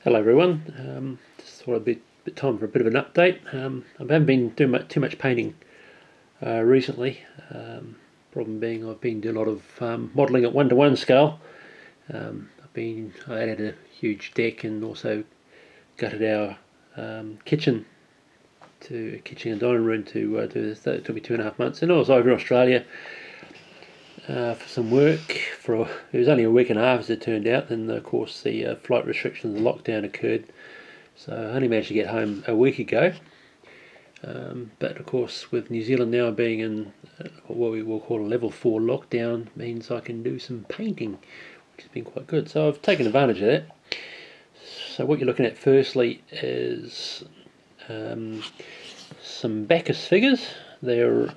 Hello everyone. Just thought it'd be time for a bit of an update. I haven't been doing too much painting recently. Problem being I've been doing a lot of modelling at 1:1 scale. I added a huge deck and also gutted our kitchen and dining room to do this. That took me 2.5 months, and I was over in Australia for some work. It was only a week and a half as it turned out. Then of course the flight restrictions and lockdown occurred, so I only managed to get home a week ago. But of course, with New Zealand now being in what we will call a level 4 lockdown, means I can do some painting, which has been quite good. So I've taken advantage of that. So what you're looking at firstly is some Bacchus figures. They're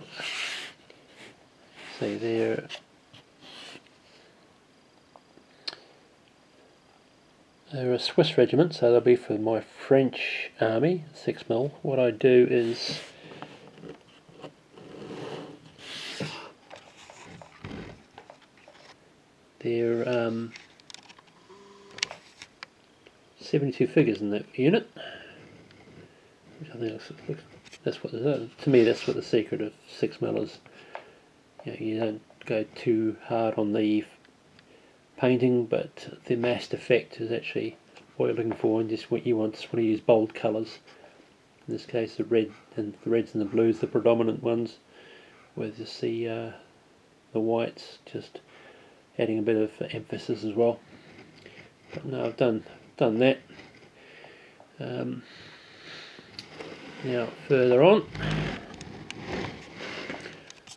a Swiss regiment, so they'll be for my French army, 6mm. What I do is they're 72 figures in that unit, which I think that's what to me that's what the secret of 6mm is. You don't go too hard on the painting, but the massed effect is actually what you're looking for, and just what you want. Just want to use bold colours. In this case, the reds and the blues, the predominant ones, with just the whites just adding a bit of emphasis as well. But no, I've done that. Now further on,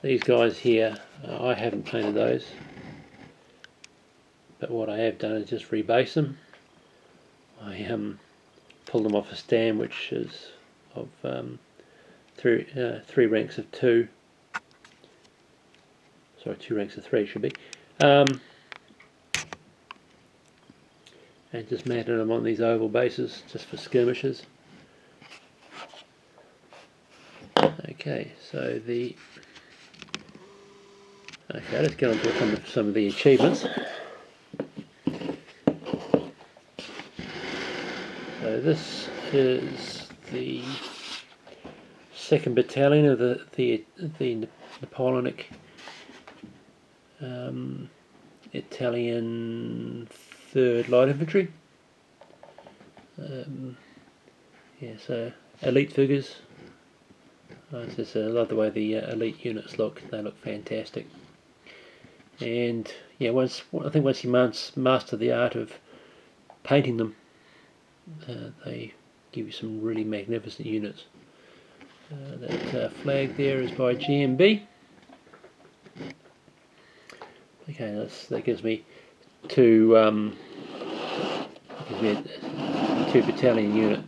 these guys here, I haven't painted those, but what I have done is just rebase them. I pulled them off a stand which is of three ranks of 2. Sorry, 2 ranks of 3 should be. And just matted them on these oval bases just for skirmishes. Okay, so let's get on to some of the achievements. So this is the 2nd Battalion of the Napoleonic Italian 3rd Light Infantry. So elite figures. I love the way the elite units look. They look fantastic. And yeah, once you master the art of painting them, they give you some really magnificent units. That flag there is by GMB. Okay, that gives me a 2 battalion unit.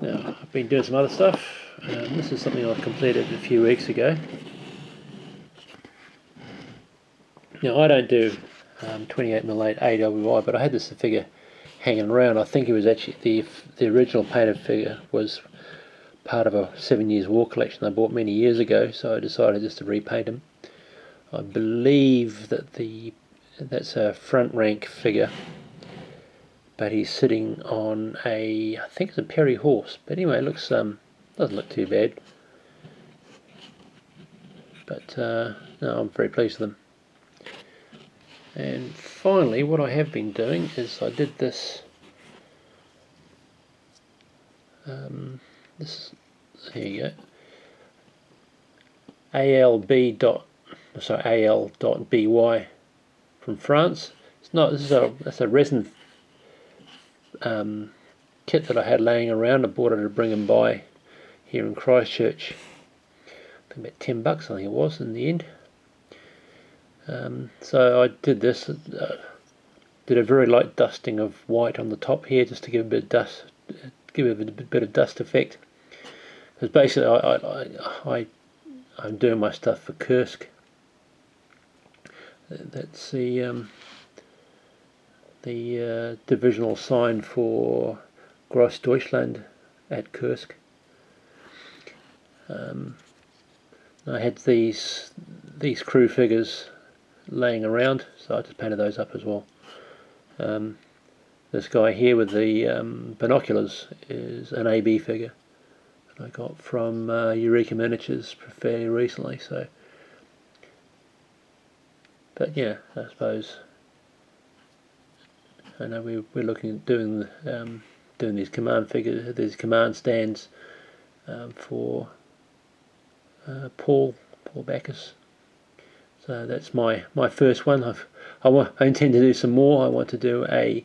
Now I've been doing some other stuff. This is something I completed a few weeks ago. Now I don't do 28mm AWI, but I had this figure hanging around. I think it was actually the original painted figure was part of a 7 Years War collection I bought many years ago, so I decided just to repaint him. I believe that that's a front rank figure, but he's sitting on I think it's a Perry horse. But anyway, it looks doesn't look too bad. But no, I'm very pleased with them. And finally, what I have been doing is I did this. Here you go. al.by from France. That's a resin kit that I had laying around. I bought it at Bring By here in Christchurch. I think about $10 I think it was in the end. So I did this. Did a very light dusting of white on the top here, just to give a bit of dust, effect. Because basically, I'm doing my stuff for Kursk. That's the divisional sign for Grossdeutschland at Kursk. I had these crew figures laying around, so I just painted those up as well. The this guy here with the binoculars is an AB figure I got from Eureka Miniatures fairly recently. So, but yeah, I suppose I know we're looking at doing these command figures, these command stands for Paul Backus. So that's my first one. I intend to do some more. I want to do a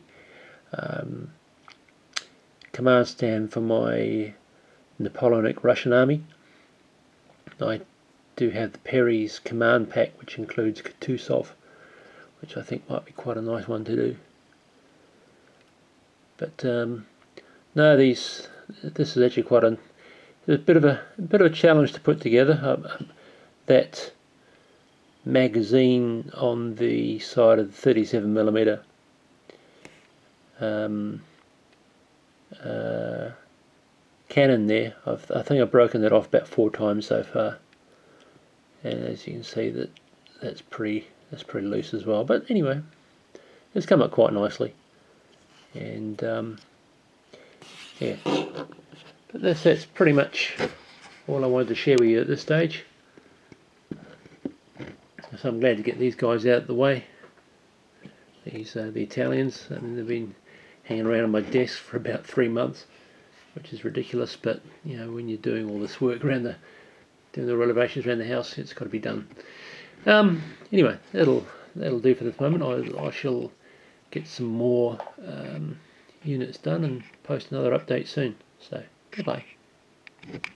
command stand for my Napoleonic Russian army. I do have the Perry's command pack, which includes Kutuzov, which I think might be quite a nice one to do. But no, this is actually quite a bit of a challenge to put together. That magazine on the side of the 37mm cannon there, I think I've broken that off about 4 times so far, and as you can see that's pretty loose as well. But anyway, it's come up quite nicely, and yeah. But that's pretty much all I wanted to share with you at this stage. So I'm glad to get these guys out of the way. These the Italians. I mean, they've been hanging around on my desk for about 3 months, which is ridiculous. But you know, when you're doing all this work around doing the renovations around the house, it's got to be done. Anyway, that'll do for the moment. I shall get some more units done and post another update soon. So goodbye.